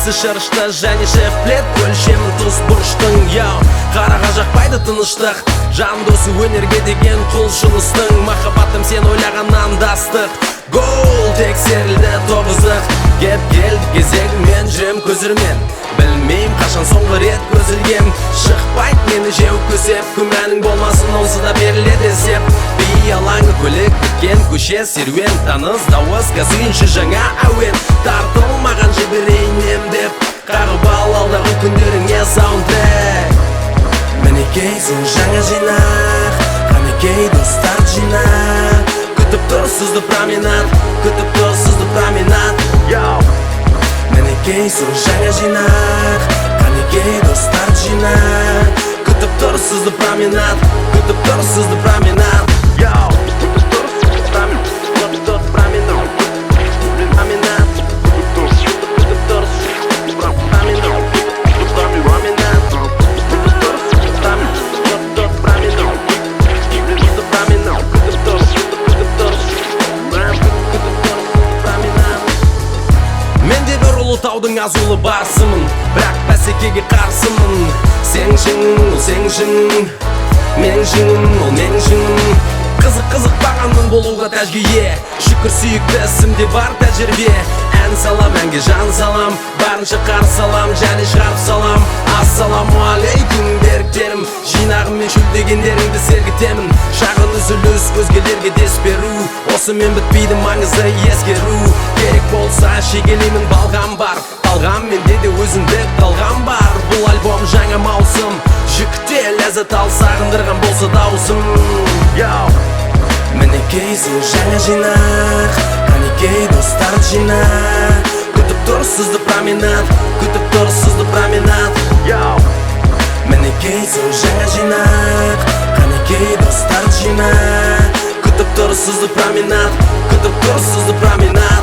Есі шырышты және шефлет өлшемін тұз бұрыштың яу Қараға жақпайды тыныштық Жан досы өнерге деген құлшыныстың Махаббатым сен ойлағаннан дастық Гол тексерілді тоғыздық Кеп келді кезегімен жем көзірмен Білмейм қашан соңғы рет көзілгем Шықпайт мені жеу көсеп Күмәнің болмасын онсы да беріледі сеп Бей алаңы көлік біткен көше серуен Таныс дауыс қазүйінші жаңа әуен Тартылмаған жіберейнем деп Қағып алдағы күндеріңе саундтрек Мінекей сол жаңа жинақ Қанекей достар жинақ Күтіп тұр сізді променад Күтіп тұр сізді променад Мінекей сол жаңа жинақ Қанекей достар жинақ Күтіп тұр сізді променад Күтіп тұр сізді променад Күтіп тұр сізді променад Күтіп тұр променад Променад Күтіп тұр сізді променад Таудың азулы барсымын Бірақ бәсекеге қарсымын Сен жыңың, ол сен жыңың Мен жыңым, ол мен жыңым Қызық бағанның болуға тәжгейе Шүкір сүйікті ісімде бар тәжірибе Ән салам, әнге жан салам Барынша қарсы салам, және шығарып салам Ассалаумағалейкум беріктерім Жинағым мен шүлдегендеріңді сергітемін Шағын үзіліс өзгелерге дес беру Осымен бітпейді маңызды ескеру Керек болса шегелеймін балғам бар Талғам менде де өзіндік талғам бар Бұл альбом жаңа маусым Жүкте ләззат ал сағындырған болса даусым Мінекей сол жаңа жинақ Қанекей достар жинақ Күтіп тұр сізді променад Күтіп тұр сізді променад Мінекей сол жаңа жинақ Қанекей достар жинақ Күтіп тұр сізді променад Күтіп тұр сізді променад